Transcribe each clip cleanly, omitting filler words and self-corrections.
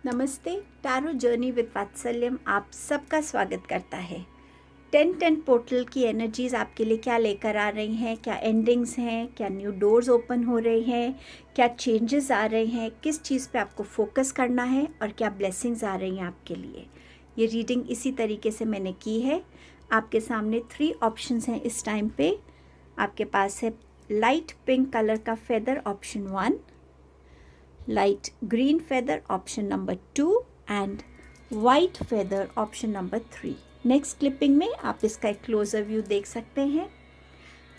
नमस्ते। Tarot journey with वात्सल्यम आप सबका स्वागत करता है। 10-10 पोर्टल की एनर्जीज आपके लिए क्या लेकर आ रही हैं, क्या एंडिंग्स हैं, क्या न्यू डोर्स ओपन हो रहे हैं, क्या चेंजेस आ रहे हैं, किस चीज़ पे आपको फोकस करना है और क्या ब्लेसिंग्स आ रही हैं आपके लिए। ये रीडिंग इसी तरीके से मैंने की है। आपके सामने 3 ऑप्शंस हैं इस टाइम पे। आपके पास है लाइट पिंक कलर का feather option 1, light green feather option number 2 and white feather option number 3। Next clipping में आप इसका एक क्लोजर व्यू देख सकते हैं।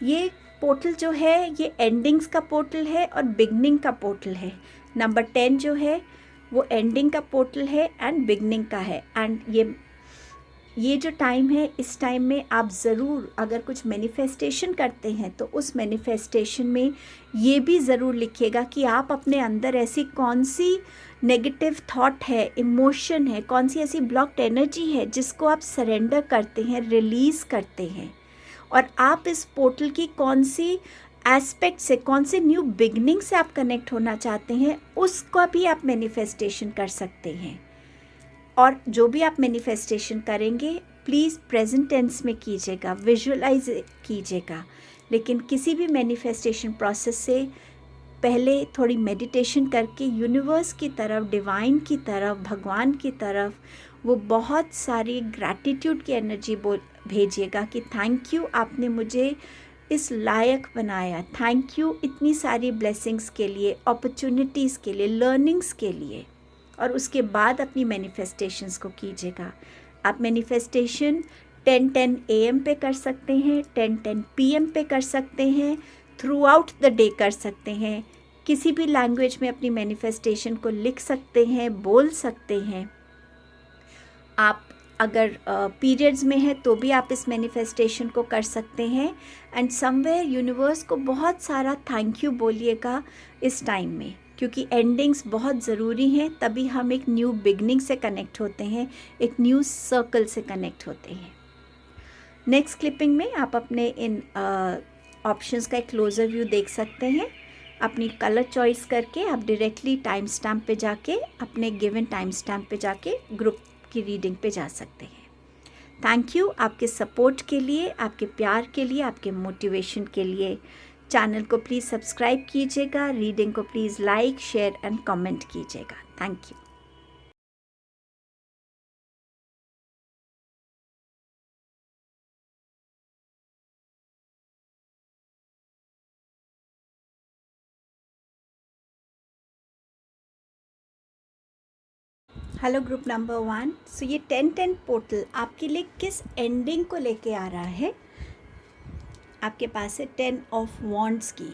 ये पोर्टल जो है ये एंडिंग्स का पोर्टल है और बिगनिंग का पोर्टल है। नंबर 10 जो है वो एंडिंग का पोर्टल है एंड बिगनिंग का है। एंड ये जो टाइम है इस टाइम में आप ज़रूर अगर कुछ मैनिफेस्टेशन करते हैं तो उस मैनिफेस्टेशन में ये भी ज़रूर लिखिएगा कि आप अपने अंदर ऐसी कौन सी नेगेटिव थॉट है, इमोशन है, कौन सी ऐसी ब्लॉक्ड एनर्जी है जिसको आप सरेंडर करते हैं, रिलीज़ करते हैं, और आप इस पोर्टल की कौन सी एस्पेक्ट से, कौन से न्यू बिगनिंग से आप कनेक्ट होना चाहते हैं, उसका भी आप मैनिफेस्टेशन कर सकते हैं। और जो भी आप मैनिफेस्टेशन करेंगे प्लीज़ प्रेजेंट टेंस में कीजिएगा, विजुअलाइज कीजिएगा। लेकिन किसी भी मैनिफेस्टेशन प्रोसेस से पहले थोड़ी मेडिटेशन करके यूनिवर्स की तरफ, डिवाइन की तरफ, भगवान की तरफ वो बहुत सारी ग्रैटिट्यूड की एनर्जी भेजिएगा कि थैंक यू, आपने मुझे इस लायक बनाया, थैंक यू इतनी सारी ब्लेसिंग्स के लिए, अपॉर्चुनिटीज़ के लिए, लर्निंग्स के लिए। और उसके बाद अपनी मैनिफेस्टेशंस को कीजिएगा। आप मैनिफेस्टेशन 10-10 AM पे कर सकते हैं, 10-10 PM पे कर सकते हैं, थ्रू आउट द डे कर सकते हैं। किसी भी लैंग्वेज में अपनी मैनिफेस्टेशन को लिख सकते हैं, बोल सकते हैं। आप अगर पीरियड्स में है तो भी आप इस मैनिफेस्टेशन को कर सकते हैं। एंड समवेयर यूनिवर्स को बहुत सारा थैंक यू बोलिएगा इस टाइम में, क्योंकि एंडिंग्स बहुत ज़रूरी हैं, तभी हम एक न्यू बिगनिंग से कनेक्ट होते हैं, एक न्यू सर्कल से कनेक्ट होते हैं। नेक्स्ट क्लिपिंग में आप अपने इन ऑप्शंस का एक क्लोजर व्यू देख सकते हैं। अपनी कलर चॉइस करके आप डायरेक्टली टाइम स्टैम्प पे जाके, अपने गिवन टाइम स्टैम्प पे जाके ग्रुप की रीडिंग पे जा सकते हैं। थैंक यू आपके सपोर्ट के लिए, आपके प्यार के लिए, आपके मोटिवेशन के लिए। चैनल को प्लीज़ सब्सक्राइब कीजिएगा, रीडिंग को please like, share and comment कीजिएगा। Thank you. Hello group number 1। So ये 10-10 पोर्टल आपके लिए किस एंडिंग को लेके आ रहा है? आपके पास है 10 ऑफ वॉन्ड्स की।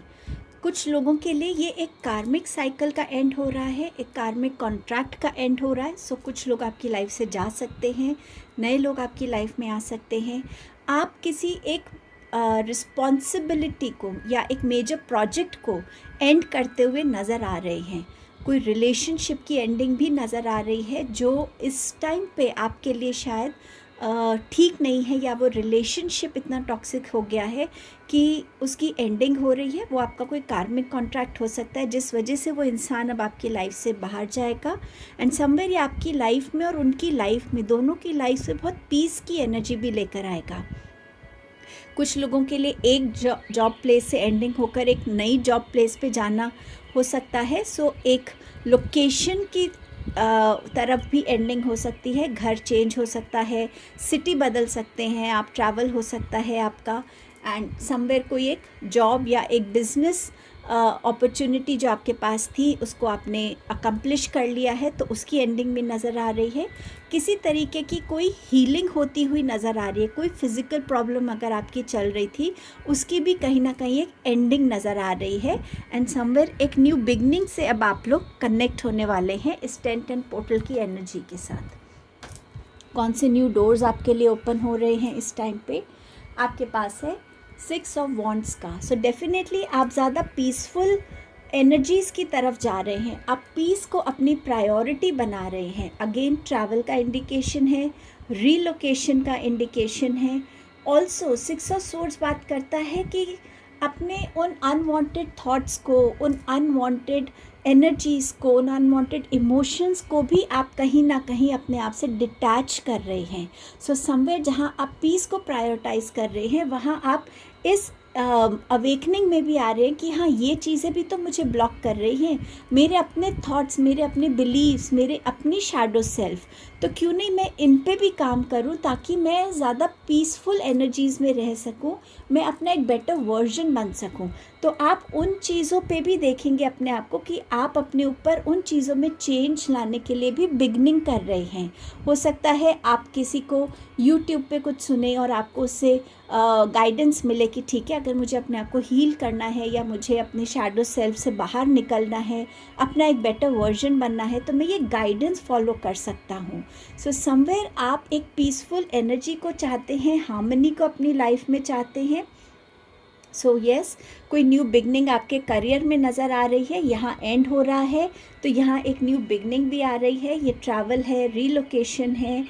कुछ लोगों के लिए ये एक कार्मिक साइकिल का एंड हो रहा है, एक कार्मिक कॉन्ट्रैक्ट का एंड हो रहा है। सो कुछ लोग आपकी लाइफ से जा सकते हैं, नए लोग आपकी लाइफ में आ सकते हैं। आप किसी एक रिस्पॉन्सिबिलिटी को या एक मेजर प्रोजेक्ट को एंड करते हुए नज़र आ रहे हैं। कोई रिलेशनशिप की एंडिंग भी नज़र आ रही है जो इस टाइम पे आपके लिए शायद ठीक नहीं है, या वो रिलेशनशिप इतना टॉक्सिक हो गया है कि उसकी एंडिंग हो रही है। वो आपका कोई कार्मिक कॉन्ट्रैक्ट हो सकता है जिस वजह से वो इंसान अब आपकी लाइफ से बाहर जाएगा। एंड समवेयर ये आपकी लाइफ में और उनकी लाइफ में, दोनों की लाइफ से बहुत पीस की एनर्जी भी लेकर आएगा। कुछ लोगों के लिए एक जॉब प्लेस से एंडिंग होकर एक नई जॉब प्लेस पे जाना हो सकता है। सो एक लोकेशन की तरफ भी एंडिंग हो सकती है, घर चेंज हो सकता है, सिटी बदल सकते हैं आप, ट्रैवल हो सकता है आपका। एंड समवेयर कोई एक जॉब या एक बिज़नेस अपॉर्चुनिटी जो आपके पास थी उसको आपने अकम्प्लिश कर लिया है, तो उसकी एंडिंग भी नज़र आ रही है। किसी तरीके की कोई हीलिंग होती हुई नज़र आ रही है। कोई फिज़िकल प्रॉब्लम अगर आपकी चल रही थी उसकी भी कहीं ना कहीं एक एंडिंग नज़र आ रही है। एंड समवेयर एक न्यू बिगनिंग से अब आप लोग कनेक्ट होने वाले हैं इस 10-10 पोर्टल की एनर्जी के साथ। कौन से न्यू डोर्स आपके लिए ओपन हो रहे हैं इस टाइम पे? आपके पास है 6 ऑफ वॉन्ड्स का। सो डेफिनेटली आप ज़्यादा पीसफुल एनर्जीज़ की तरफ जा रहे हैं, आप पीस को अपनी प्रायोरिटी बना रहे हैं। अगेन ट्रैवल का इंडिकेशन है, रीलोकेशन का इंडिकेशन है। ऑल्सो 6 ऑफ सोर्ड्स बात करता है कि अपने उन अनवांटेड थॉट्स को, उन अनवांटेड एनर्जीज़ को, उन अनवांटेड इमोशंस को भी आप कहीं ना कहीं अपने आप से डिटैच कर रहे हैं। सो समवेयर जहाँ आप पीस को प्रायोरिटाइज कर रहे हैं, वहाँ आप इस अवेकनिंग में भी आ रहे हैं कि हाँ, ये चीज़ें भी तो मुझे ब्लॉक कर रही हैं, मेरे अपने थॉट्स, मेरे अपने बिलीव्स, मेरे अपनी शैडो सेल्फ, तो क्यों नहीं मैं इन पे भी काम करूं ताकि मैं ज़्यादा पीसफुल एनर्जीज़ में रह सकूं, मैं अपना एक बेटर वर्जन बन सकूं। तो आप उन चीज़ों पे भी देखेंगे अपने आप को कि आप अपने ऊपर उन चीज़ों में चेंज लाने के लिए भी बिगनिंग कर रहे हैं। हो सकता है आप किसी को यूट्यूब पे कुछ सुने और आपको उससे गाइडेंस मिले कि ठीक है, अगर मुझे अपने आप को हील करना है या मुझे अपने शैडो सेल्फ से बाहर निकलना है, अपना एक बेटर वर्जन बनना है, तो मैं ये गाइडेंस फॉलो कर सकता हूँ। सो समवेयर आप एक पीसफुल एनर्जी को चाहते हैं, हार्मनी को अपनी लाइफ में चाहते हैं। सो यस, कोई न्यू बिगनिंग आपके करियर में नज़र आ रही है, यहाँ एंड हो रहा है तो यहाँ एक न्यू बिगनिंग भी आ रही है। ये ट्रैवल है, रीलोकेशन है,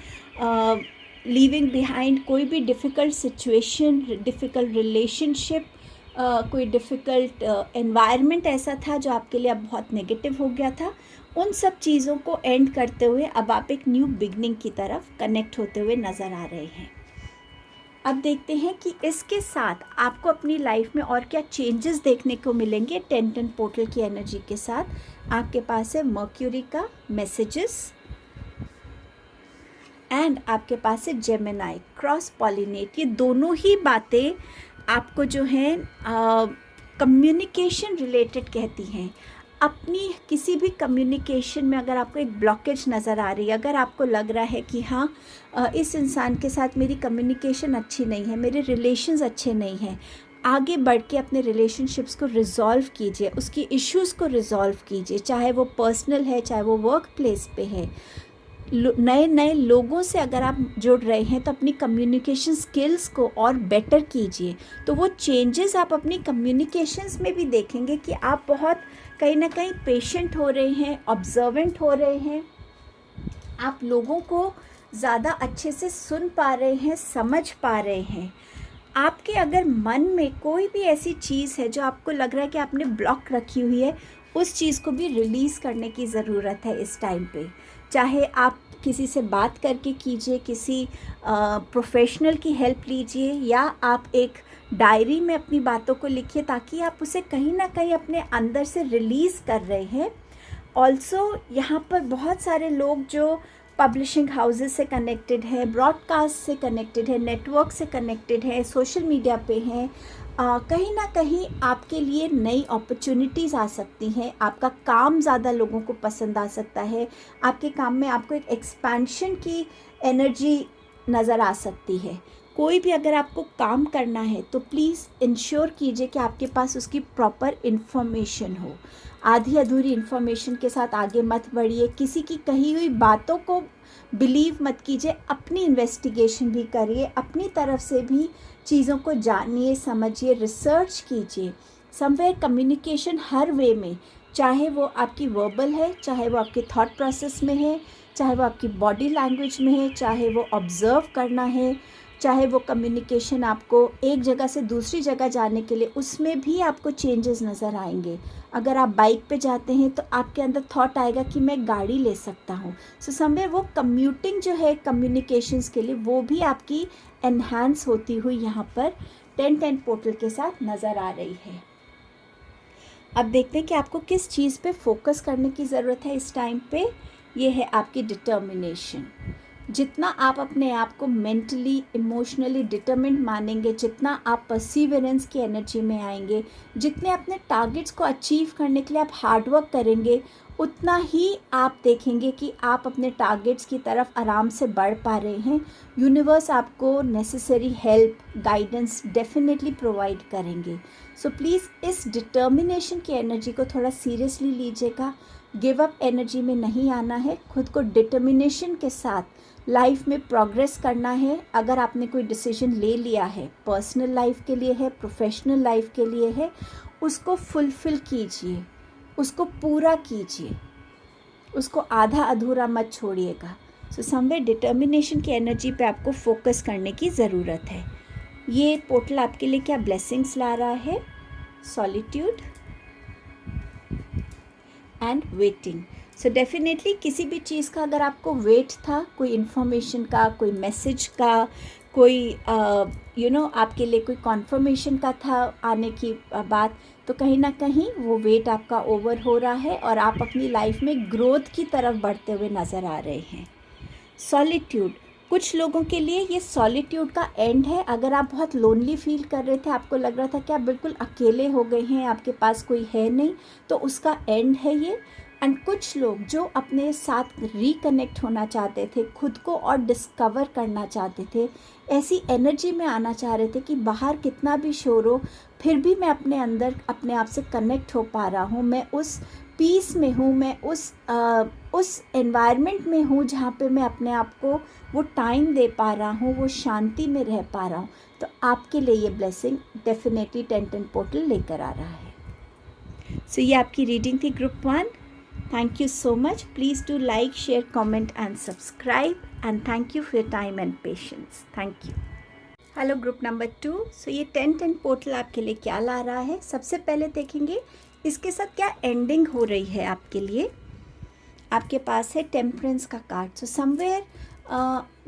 लीविंग बिहाइंड कोई भी डिफ़िकल्ट सिचुएशन, डिफ़िकल्ट रिलेशनशिप, कोई डिफ़िकल्ट एनवायरनमेंट ऐसा था जो आपके लिए अब बहुत नेगेटिव हो गया था, उन सब चीज़ों को एंड करते हुए अब आप एक न्यू बिगनिंग की तरफ कनेक्ट होते हुए नज़र आ रहे हैं। अब देखते हैं कि इसके साथ आपको अपनी लाइफ में और क्या चेंजेस देखने को मिलेंगे 10-10 पोर्टल की एनर्जी के साथ। आपके पास है मर्क्यूरी का मैसेजेस एंड आपके पास है जेमिनाई क्रॉस पॉलिनेट। ये दोनों ही बातें आपको जो हैं कम्युनिकेशन रिलेटेड कहती हैं। अपनी किसी भी कम्युनिकेशन में अगर आपको एक ब्लॉकेज नज़र आ रही है, अगर आपको लग रहा है कि हाँ, इस इंसान के साथ मेरी कम्युनिकेशन अच्छी नहीं है, मेरे रिलेशंस अच्छे नहीं हैं, आगे बढ़ के अपने रिलेशनशिप्स को रिज़ॉल्व कीजिए, उसकी इश्यूज़ को रिज़ॉल्व कीजिए, चाहे वो पर्सनल है, चाहे वो वर्क प्लेस पे है। नए नए लोगों से अगर आप जुड़ रहे हैं तो अपनी कम्युनिकेशन स्किल्स को और बेटर कीजिए। तो वो चेंजेस आप अपनी कम्युनिकेशंस में भी देखेंगे कि आप बहुत कहीं ना कहीं पेशेंट हो रहे हैं, ऑब्जर्वेंट हो रहे हैं, आप लोगों को ज़्यादा अच्छे से सुन पा रहे हैं, समझ पा रहे हैं। आपके अगर मन में कोई भी ऐसी चीज़ है जो आपको लग रहा है कि आपने ब्लॉक रखी हुई है, उस चीज़ को भी रिलीज़ करने की ज़रूरत है इस टाइम पे। चाहे आप किसी से बात करके कीजिए, किसी प्रोफेशनल की हेल्प लीजिए, या आप एक डायरी में अपनी बातों को लिखिए ताकि आप उसे कहीं ना कहीं अपने अंदर से रिलीज़ कर रहे हैं। ऑल्सो यहाँ पर बहुत सारे लोग जो पब्लिशिंग हाउसेस से कनेक्टेड है, ब्रॉडकास्ट से कनेक्टेड है, नेटवर्क से कनेक्टेड है, सोशल मीडिया पे हैं, कहीं ना कहीं आपके लिए नई अपॉर्चुनिटीज़ आ सकती हैं। आपका काम ज़्यादा लोगों को पसंद आ सकता है, आपके काम में आपको एक एक्सपेंशन की एनर्जी नज़र आ सकती है। कोई भी अगर आपको काम करना है तो प्लीज़ इंश्योर कीजिए कि आपके पास उसकी प्रॉपर इन्फॉर्मेशन हो। आधी अधूरी इन्फॉर्मेशन के साथ आगे मत बढ़िए, किसी की कही हुई बातों को बिलीव मत कीजिए, अपनी इन्वेस्टिगेशन भी करिए, अपनी तरफ से भी चीज़ों को जानिए, समझिए, रिसर्च कीजिए। समवेयर कम्युनिकेशन हर वे में, चाहे वो आपकी वर्बल है, चाहे वो आपके थॉट प्रोसेस में है, चाहे वो आपकी बॉडी लैंग्वेज में है, चाहे वो ऑब्ज़र्व करना है, चाहे वो कम्युनिकेशन आपको एक जगह से दूसरी जगह जाने के लिए, उसमें भी आपको चेंजेस नज़र आएंगे। अगर आप बाइक पे जाते हैं तो आपके अंदर थॉट आएगा कि मैं गाड़ी ले सकता हूँ। सो समवेयर वो कम्यूटिंग जो है कम्युनिकेशंस के लिए, वो भी आपकी एनहांस होती हुई यहाँ पर 10-10 पोर्टल के साथ नज़र आ रही है। अब देखते हैं कि आपको किस चीज़ पे फोकस करने की ज़रूरत है इस टाइम पे। ये है आपकी डिटर्मिनेशन। जितना आप अपने आप को मेंटली, इमोशनली डिटर्मिन्ड मानेंगे, जितना आप परसीवरेंस की एनर्जी में आएंगे, जितने अपने टारगेट्स को अचीव करने के लिए आप हार्डवर्क करेंगे, उतना ही आप देखेंगे कि आप अपने टारगेट्स की तरफ आराम से बढ़ पा रहे हैं। यूनिवर्स आपको necessary help, guidance definitely provide करेंगे। सो प्लीज़ इस डिटर्मिनेशन की एनर्जी को थोड़ा सीरियसली लीजिएगा। गिव अप एनर्जी में नहीं आना है, खुद को डिटर्मिनेशन के साथ लाइफ में प्रोग्रेस करना है। अगर आपने कोई डिसीजन ले लिया है, पर्सनल लाइफ के लिए है, प्रोफेशनल लाइफ के लिए है, उसको फुलफ़िल कीजिए, उसको पूरा कीजिए, उसको आधा अधूरा मत छोड़िएगा। सो समवेयर डिटर्मिनेशन की एनर्जी पे आपको फोकस करने की ज़रूरत है। ये पोर्टल आपके लिए क्या ब्लेसिंग्स ला रहा है? Solitude and waiting. So definitely किसी भी चीज़ का अगर आपको वेट था, कोई इन्फॉर्मेशन का, कोई मैसेज का, कोई आपके लिए कोई कॉन्फर्मेशन का था आने की बात, तो कहीं ना कहीं वो वेट आपका ओवर हो रहा है और आप अपनी लाइफ में ग्रोथ की तरफ बढ़ते हुए नज़र आ रहे हैं। सॉलिट्यूड, कुछ लोगों के लिए ये सॉलिट्यूड का एंड है। अगर आप बहुत लोनली फील कर रहे थे, आपको लग रहा था कि आप बिल्कुल अकेले हो गए हैं, आपके पास कोई है नहीं, तो उसका एंड है ये। एंड कुछ लोग जो अपने साथ रिकनेक्ट होना चाहते थे, खुद को और डिस्कवर करना चाहते थे, ऐसी एनर्जी में आना चाह रहे थे कि बाहर कितना भी शोर हो फिर भी मैं अपने अंदर अपने आप से कनेक्ट हो पा रहा हूँ, मैं उस पीस में हूँ, मैं उस एनवायरनमेंट में हूँ जहाँ पे मैं अपने आप को वो टाइम दे पा रहा हूँ, वो शांति में रह पा रहा हूँ। तो आपके लिए ये ब्लेसिंग डेफिनेटली 10-10 पोर्टल लेकर आ रहा है। सो ये आपकी रीडिंग थी group 1। Thank you so much. Please do like, share, comment and subscribe. And thank you for your time and patience. Thank you. Hello group number 2। सो ये 10-10 पोर्टल आपके लिए क्या ला रहा है, सबसे पहले देखेंगे इसके साथ क्या एंडिंग हो रही है आपके लिए। आपके पास है टेम्परेंस का कार्ड। सो समवेयर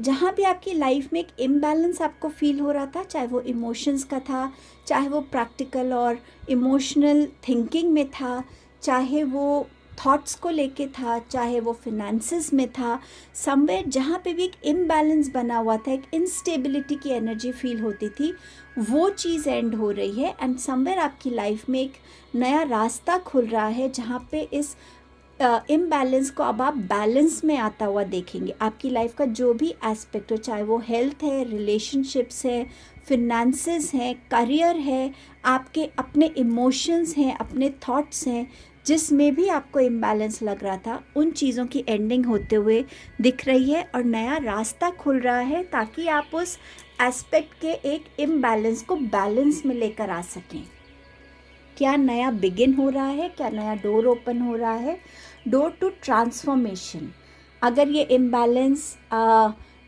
जहाँ भी आपकी लाइफ में एक इम्बैलेंस आपको फील हो रहा था, चाहे वो इमोशंस का था, चाहे वो प्रैक्टिकल और इमोशनल थिंकिंग में था, चाहे वो थॉट्स को लेके था, चाहे वो फिनेंसेस में था, समवेयर जहाँ पे भी एक इम्बैलेंस बना हुआ था, एक इनस्टेबिलिटी की एनर्जी फील होती थी, वो चीज़ एंड हो रही है। एंड समवेयर आपकी लाइफ में एक नया रास्ता खुल रहा है जहाँ पे इस इम्बैलेंस को अब आप बैलेंस में आता हुआ देखेंगे। आपकी लाइफ का जो भी एस्पेक्ट हो, चाहे वो हेल्थ है, रिलेशनशिप्स है, फिनेंसेस हैं, करियर है, आपके अपने इमोशंस हैं, अपने थॉट्स हैं, जिसमें भी आपको इम्बैलेंस लग रहा था, उन चीज़ों की एंडिंग होते हुए दिख रही है और नया रास्ता खुल रहा है ताकि आप उस एस्पेक्ट के एक इम्बैलेंस को बैलेंस में लेकर आ सकें। क्या नया बिगिन हो रहा है, क्या नया डोर ओपन हो रहा है, डोर टू ट्रांसफॉर्मेशन। अगर ये इम्बैलेंस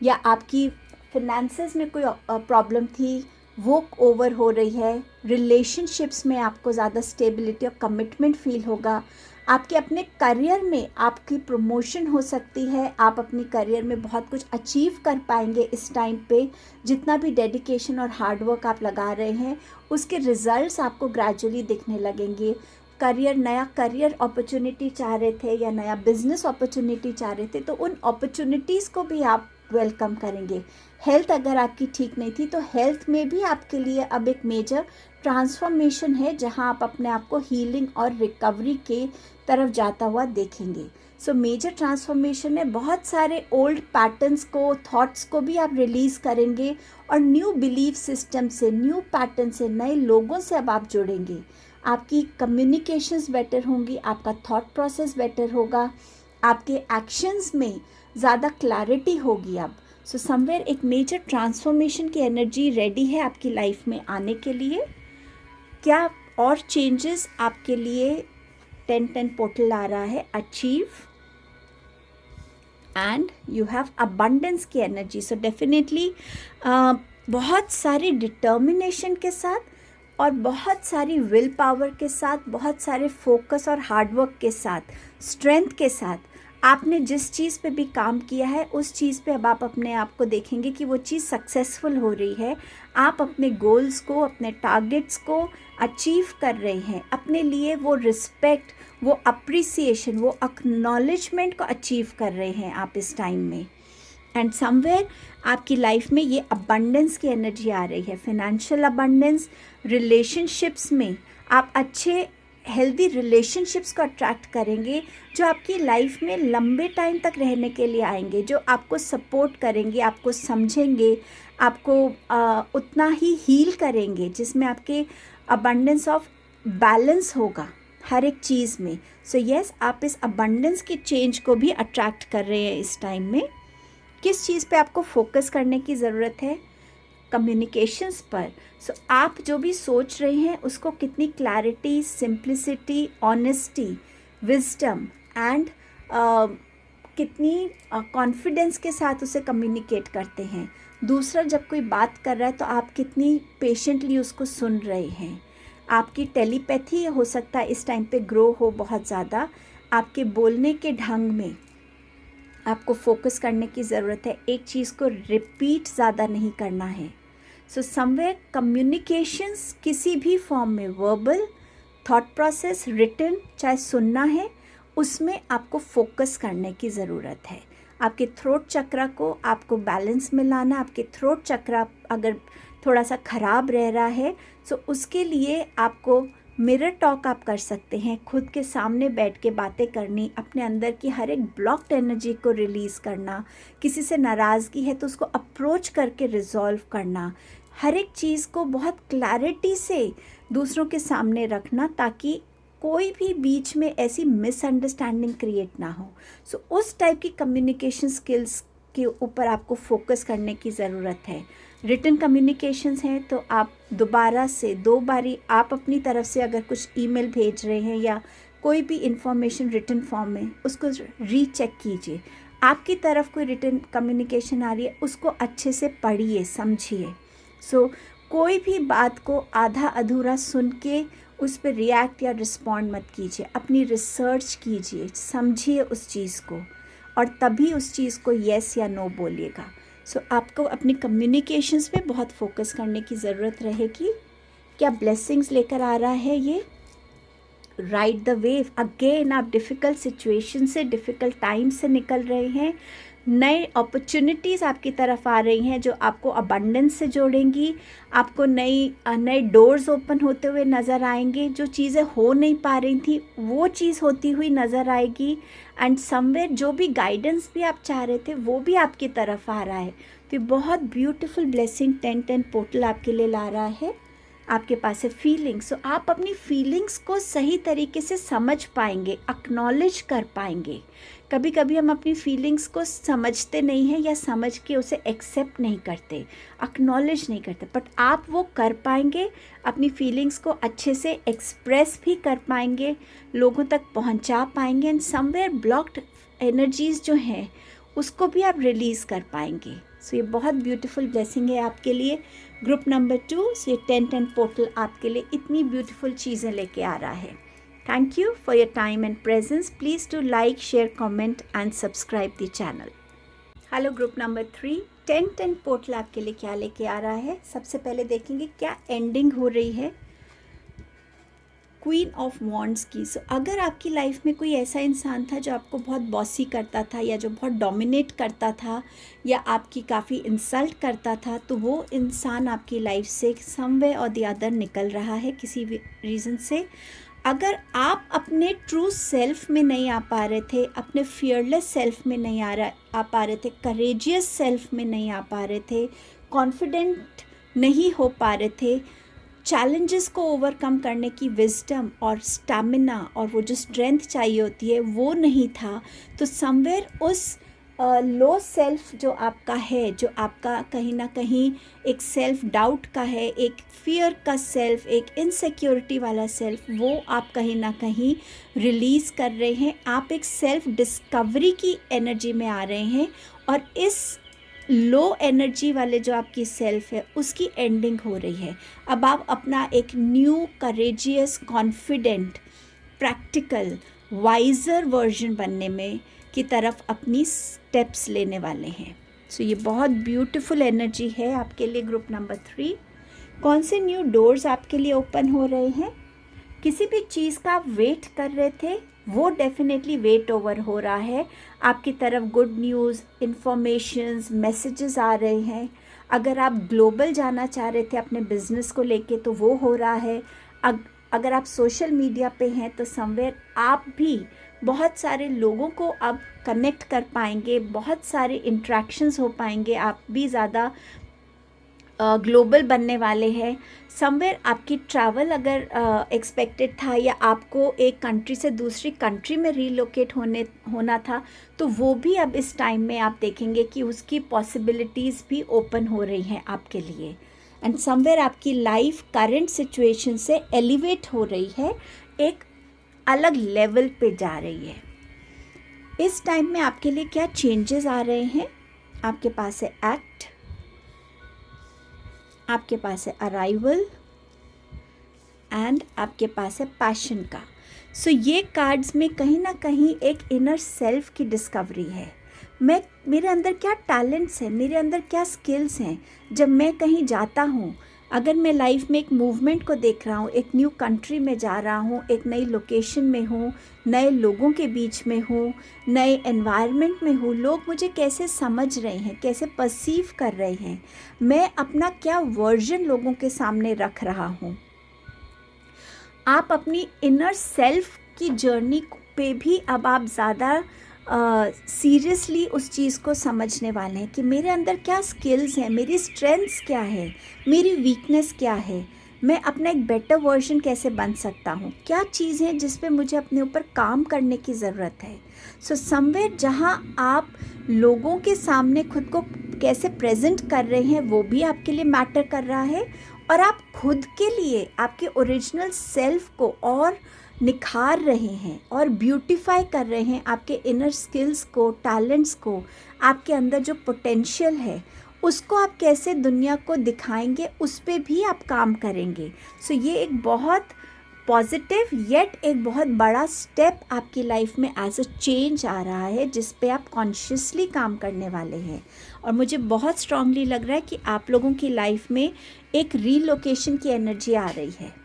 या आपकी फिनेंसेस में कोई प्रॉब्लम थी, वो ओवर हो रही है। रिलेशनशिप्स में आपको ज़्यादा स्टेबिलिटी और कमिटमेंट फील होगा। आपके अपने करियर में आपकी प्रमोशन हो सकती है, आप अपनी करियर में बहुत कुछ अचीव कर पाएंगे इस टाइम पे। जितना भी डेडिकेशन और हार्डवर्क आप लगा रहे हैं, उसके रिजल्ट्स आपको ग्रेजुअली दिखने लगेंगे। नया करियर अपॉर्चुनिटी चाह रहे थे या नया बिजनेस अपॉर्चुनिटी चाह रहे थे, तो उन अपॉर्चुनिटीज़ को भी आप वेलकम करेंगे। हेल्थ अगर आपकी ठीक नहीं थी, तो हेल्थ में भी आपके लिए अब एक मेजर ट्रांसफॉर्मेशन है जहां आप अपने आप को हीलिंग और रिकवरी के तरफ जाता हुआ देखेंगे। सो मेजर ट्रांसफॉर्मेशन में बहुत सारे ओल्ड पैटर्न्स को, थॉट्स को भी आप रिलीज़ करेंगे और न्यू बिलीफ सिस्टम से, न्यू पैटर्न से, नए लोगों से अब आप जुड़ेंगे। आपकी कम्युनिकेशंस बेटर होंगी, आपका थॉट प्रोसेस बेटर होगा, आपके एक्शंस में ज़्यादा क्लैरिटी होगी अब। सो समवेयर एक मेजर ट्रांसफॉर्मेशन की एनर्जी रेडी है आपकी लाइफ में आने के लिए। क्या और चेंजेस आपके लिए 10-10 पोर्टल आ रहा है, achieve and you have abundance की एनर्जी। सो डेफिनेटली बहुत सारी डिटर्मिनेशन के साथ और बहुत सारी विल पावर के साथ, बहुत सारे फोकस और हार्डवर्क के साथ, स्ट्रेंथ के साथ आपने जिस चीज़ पे भी काम किया है, उस चीज़ पे अब आप अपने आप को देखेंगे कि वो चीज़ सक्सेसफुल हो रही है। आप अपने गोल्स को, अपने टारगेट्स को अचीव कर रहे हैं। अपने लिए वो रिस्पेक्ट, वो अप्रिसिएशन, वो एक्नॉलेजमेंट को अचीव कर रहे हैं आप इस टाइम में। एंड समवेयर आपकी लाइफ में ये अबंडेंस की एनर्जी आ रही है, फाइनेंशियल अबंडेंस। रिलेशनशिप्स में आप अच्छे हेल्दी रिलेशनशिप्स को अट्रैक्ट करेंगे जो आपकी लाइफ में लंबे टाइम तक रहने के लिए आएंगे, जो आपको सपोर्ट करेंगे, आपको समझेंगे, आपको उतना ही हील करेंगे, जिसमें आपके अबंडेंस ऑफ बैलेंस होगा हर एक चीज़ में। सो यस, आप इस अबंडेंस की चेंज को भी अट्रैक्ट कर रहे हैं इस टाइम में। किस चीज़ पे आपको फोकस करने की ज़रूरत है? कम्युनिकेशंस पर। सो आप जो भी सोच रहे हैं उसको कितनी clarity, simplicity, honesty, wisdom and कितनी कॉन्फिडेंस के साथ उसे कम्युनिकेट करते हैं। दूसरा जब कोई बात कर रहा है तो आप कितनी पेशेंटली उसको सुन रहे हैं। आपकी टेलीपैथी हो सकता है इस टाइम पे ग्रो हो बहुत ज़्यादा। आपके बोलने के ढंग में आपको फोकस करने की ज़रूरत है, एक चीज़ को रिपीट ज़्यादा नहीं करना है। सो समवेयर कम्युनिकेशंस किसी भी फॉर्म में, वर्बल, थॉट प्रोसेस, रिटन, चाहे सुनना है, उसमें आपको फोकस करने की ज़रूरत है। आपके थ्रोट चक्रा को आपको बैलेंस में लाना। आपके थ्रोट चक्रा अगर थोड़ा सा ख़राब रह रहा है तो उसके लिए आपको मिरर टॉक आप कर सकते हैं, खुद के सामने बैठ के बातें करनी, अपने अंदर की हर एक ब्लॉक्ड एनर्जी को रिलीज़ करना। किसी से नाराज़गी है तो उसको अप्रोच करके रिजॉल्व करना। हर एक चीज़ को बहुत क्लैरिटी से दूसरों के सामने रखना ताकि कोई भी बीच में ऐसी मिसअंडरस्टैंडिंग क्रिएट ना हो। सो उस टाइप की कम्युनिकेशन स्किल्स के ऊपर आपको फोकस करने की ज़रूरत है। रिटन कम्युनिकेशंस हैं तो आप दोबारा से 2 बारी आप अपनी तरफ से अगर कुछ ईमेल भेज रहे हैं या कोई भी इंफॉर्मेशन रिटन फॉर्म में, उसको रीचेक कीजिए। आपकी तरफ कोई रिटन कम्युनिकेशन आ रही है, उसको अच्छे से पढ़िए, समझिए। सो कोई भी बात को आधा अधूरा सुन के उस पर रिएक्ट या रिस्पॉन्ड मत कीजिए। अपनी रिसर्च कीजिए, समझिए उस चीज़ को, और तभी उस चीज़ को येस या नो बोलिएगा। सो आपको अपनी कम्युनिकेशंस पे बहुत फोकस करने की ज़रूरत रहेगी। क्या ब्लेसिंग्स लेकर आ रहा है ये? Ride the wave. अगेन आप डिफ़िकल्ट सिचुएशन से, डिफ़िकल्ट टाइम से निकल रहे हैं। नए अपॉर्चुनिटीज़ आपकी तरफ आ रही हैं जो आपको अबंडेंस से जोड़ेंगी। आपको नए डोर्स ओपन होते हुए नज़र आएंगे। जो चीज़ें हो नहीं पा रही थी वो चीज़ होती हुई नज़र आएगी। एंड समवेयर जो भी गाइडेंस भी आप चाह रहे थे वो भी आपकी तरफ आ रहा है। तो ये बहुत ब्यूटीफुल ब्लेसिंग 1010 पोर्टल आपके लिए ला रहा है। आपके पास है फीलिंग्स। सो आप अपनी फीलिंग्स को सही तरीके से समझ पाएंगे, एक्नॉलेज कर पाएंगे। कभी कभी हम अपनी फीलिंग्स को समझते नहीं हैं या समझ के उसे एक्सेप्ट नहीं करते, एक्नॉलेज नहीं करते, बट आप वो कर पाएंगे। अपनी फीलिंग्स को अच्छे से एक्सप्रेस भी कर पाएंगे, लोगों तक पहुंचा पाएंगे। एंड समवेयर ब्लॉक्ड एनर्जीज़ जो हैं उसको भी आप रिलीज़ कर पाएंगे। सो ये बहुत ब्यूटीफुल ब्लेसिंग है आपके लिए। ग्रुप नंबर 2 से 1010 पोर्टल आपके लिए इतनी ब्यूटीफुल चीज़ें लेके आ रहा है। Thank you for your time and presence. Please do like, share, comment and subscribe the channel. Hello group number 3, 1010 portal आपके लिए क्या लेके आ रहा है। सबसे पहले देखेंगे क्या एंडिंग हो रही है क्वीन ऑफ वॉन्ड्स की। सो अगर आपकी लाइफ में कोई ऐसा इंसान था जो आपको बहुत बॉसी करता था या जो बहुत डोमिनेट करता था या आपकी काफ़ी इंसल्ट करता था, तो वो इंसान आपकी लाइफ से समवे और द अदर निकल रहा है किसी भी रीज़न से। अगर आप अपने ट्रू सेल्फ में नहीं आ पा रहे थे, अपने फियरलेस सेल्फ में नहीं आ पा रहे थे, करेजियस सेल्फ में नहीं आ पा रहे थे, कॉन्फिडेंट नहीं हो पा रहे थे, चैलेंजेस को ओवरकम करने की विजडम और स्टैमिना और वो जो स्ट्रेंथ चाहिए होती है वो नहीं था, तो समवेयर उस लो सेल्फ जो आपका है, जो आपका कहीं ना कहीं एक सेल्फ डाउट का है, एक फियर का सेल्फ, एक इनसिक्योरिटी वाला सेल्फ, वो आप कहीं ना कहीं रिलीज़ कर रहे हैं। आप एक सेल्फ डिस्कवरी की एनर्जी में आ रहे हैं और इस लो एनर्जी वाले जो आपकी सेल्फ है उसकी एंडिंग हो रही है। अब आप अपना एक new courageous, confident, practical, wiser version बनने में की तरफ अपनी स्टेप्स लेने वाले हैं। सो ये बहुत ब्यूटीफुल एनर्जी है आपके लिए ग्रुप नंबर 3। कौन से न्यू डोर्स आपके लिए ओपन हो रहे हैं? किसी भी चीज़ का आप वेट कर रहे थे वो डेफिनेटली वेट ओवर हो रहा है। आपकी तरफ गुड न्यूज़, इंफॉर्मेशंस, मैसेजेस आ रहे हैं। अगर आप ग्लोबल जाना चाह रहे थे अपने बिजनेस को लेके तो वो हो रहा है। अगर आप सोशल मीडिया पे हैं तो समवेयर आप भी बहुत सारे लोगों को अब कनेक्ट कर पाएंगे, बहुत सारे इंट्रैक्शंस हो पाएंगे, आप भी ज़्यादा ग्लोबल बनने वाले हैं। समवेयर आपकी ट्रैवल अगर एक्सपेक्टेड था या आपको एक कंट्री से दूसरी कंट्री में रीलोकेट होना था तो वो भी अब इस टाइम में आप देखेंगे कि उसकी पॉसिबिलिटीज़ भी ओपन हो रही हैं आपके लिए। एंड समवेयर आपकी लाइफ करंट सिचुएशन से एलिवेट हो रही है, एक अलग लेवल पे जा रही है। इस टाइम में आपके लिए क्या चेंजेस आ रहे हैं? आपके पास है एक्ट, आपके पास है अराइवल, एंड आपके पास है पैशन का। सो ये कार्ड्स में कहीं ना कहीं एक इनर सेल्फ की डिस्कवरी है। मेरे अंदर क्या टैलेंट्स हैं, मेरे अंदर क्या स्किल्स हैं। जब मैं कहीं जाता हूँ, अगर मैं लाइफ में एक मूवमेंट को देख रहा हूँ, एक न्यू कंट्री में जा रहा हूँ, एक नई लोकेशन में हूँ, नए लोगों के बीच में हूँ, नए एनवायरनमेंट में हूँ, लोग मुझे कैसे समझ रहे हैं, कैसे परसीव कर रहे हैं, मैं अपना क्या वर्जन लोगों के सामने रख रहा हूँ। आप अपनी इनर सेल्फ की जर्नी पे भी अब आप ज़्यादा सीरियसली उस चीज़ को समझने वाले हैं कि मेरे अंदर क्या स्किल्स हैं, मेरी स्ट्रेंथ्स क्या है, मेरी वीकनेस क्या है, मैं अपना एक बेटर वर्जन कैसे बन सकता हूँ, क्या चीज़ है जिस पे मुझे अपने ऊपर काम करने की ज़रूरत है। सो समवेयर जहाँ आप लोगों के सामने खुद को कैसे प्रेजेंट कर रहे हैं वो भी आपके लिए मैटर कर रहा है, और आप खुद के लिए आपके ओरिजिनल सेल्फ को और निखार रहे हैं और ब्यूटीफाई कर रहे हैं, आपके इनर स्किल्स को, टैलेंट्स को, आपके अंदर जो पोटेंशियल है उसको आप कैसे दुनिया को दिखाएंगे, उस पे भी आप काम करेंगे। सो ये एक बहुत पॉजिटिव येट एक बहुत बड़ा स्टेप आपकी लाइफ में एज अ चेंज आ रहा है, जिस पे आप कॉन्शियसली काम करने वाले हैं। और मुझे बहुत स्ट्रांगली लग रहा है कि आप लोगों की लाइफ में एक रीलोकेशन की एनर्जी आ रही है।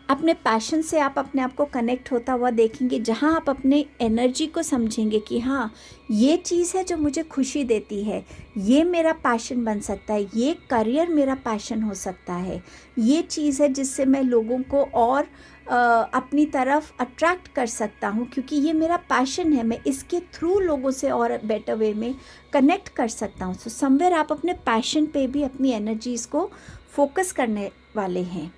अपने पैशन से आप अपने आप को कनेक्ट होता हुआ देखेंगे, जहाँ आप अपने एनर्जी को समझेंगे कि हाँ, ये चीज़ है जो मुझे खुशी देती है, ये मेरा पैशन बन सकता है, ये करियर मेरा पैशन हो सकता है, ये चीज़ है जिससे मैं लोगों को और अपनी तरफ अट्रैक्ट कर सकता हूँ, क्योंकि ये मेरा पैशन है, मैं इसके थ्रू लोगों से और बेटर वे में कनेक्ट कर सकता हूँ। सो समवेयर आप अपने पैशन पे भी अपनी एनर्जीज़ को फोकस करने वाले हैं।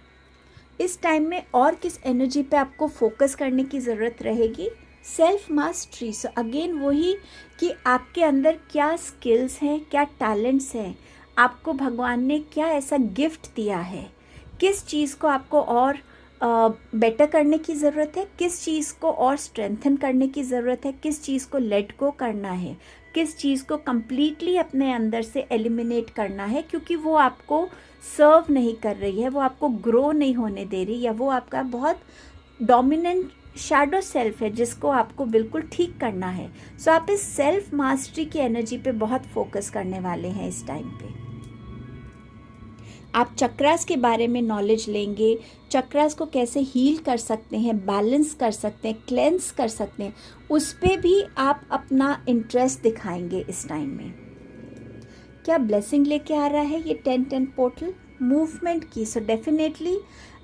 इस टाइम में और किस एनर्जी पे आपको फोकस करने की ज़रूरत रहेगी? Self mastery. सो अगेन वही कि आपके अंदर क्या स्किल्स हैं, क्या टैलेंट्स हैं, आपको भगवान ने क्या ऐसा गिफ्ट दिया है, किस चीज़ को आपको और बेटर करने की ज़रूरत है, किस चीज़ को और स्ट्रेंथन करने की ज़रूरत है, किस चीज़ को लेट गो करना है, किस चीज़ को कम्प्लीटली अपने अंदर से एलिमिनेट करना है, क्योंकि वो आपको सर्व नहीं कर रही है, वो आपको ग्रो नहीं होने दे रही, या वो आपका बहुत डोमिनेंट शैडो सेल्फ है जिसको आपको बिल्कुल ठीक करना है। सो आप इस सेल्फ मास्टरी की एनर्जी पे बहुत फोकस करने वाले हैं इस टाइम पे। आप चक्रास के बारे में नॉलेज लेंगे, चक्रास को कैसे हील कर सकते हैं, बैलेंस कर सकते हैं, क्लेंस कर सकते हैं, उस पर भी आप अपना इंटरेस्ट दिखाएंगे इस टाइम में। क्या ब्लेसिंग लेके आ रहा है ये 10-10 पोर्टल? मूवमेंट की। सो डेफिनेटली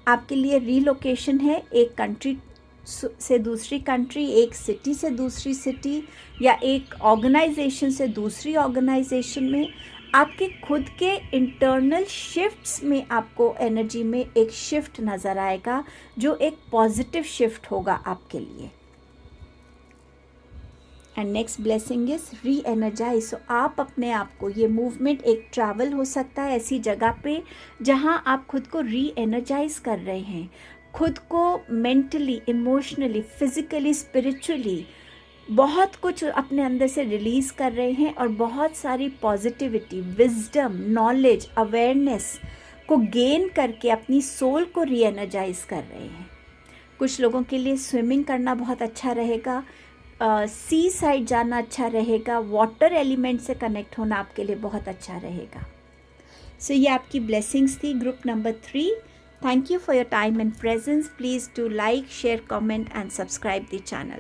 आपके लिए रीलोकेशन है, एक कंट्री से दूसरी कंट्री, एक सिटी से दूसरी सिटी, या एक ऑर्गेनाइजेशन से दूसरी ऑर्गेनाइजेशन में। आपके खुद के इंटरनल शिफ्ट्स में आपको एनर्जी में एक शिफ्ट नज़र आएगा, जो एक पॉजिटिव शिफ्ट होगा आपके लिए। And next blessing is reenergise. So आप अपने आप को, ये मूवमेंट एक ट्रैवल हो सकता है ऐसी जगह पे जहाँ आप खुद को री एनर्जाइज कर रहे हैं, खुद को मेंटली, इमोशनली, फिज़िकली, स्पिरिचुअली बहुत कुछ अपने अंदर से रिलीज़ कर रहे हैं, और बहुत सारी पॉजिटिविटी, विजडम, नॉलेज, अवेयरनेस को गेन करके अपनी सोल को री एनर्जाइज कर रहे हैं। कुछ लोगों के लिए स्विमिंग करना बहुत अच्छा रहेगा, सी साइड जाना अच्छा रहेगा, वाटर एलिमेंट से कनेक्ट होना आपके लिए बहुत अच्छा रहेगा। सो ये आपकी ब्लेसिंग्स थी group number 3। Thank you for your time and presence. Please do like, share, comment and subscribe the channel.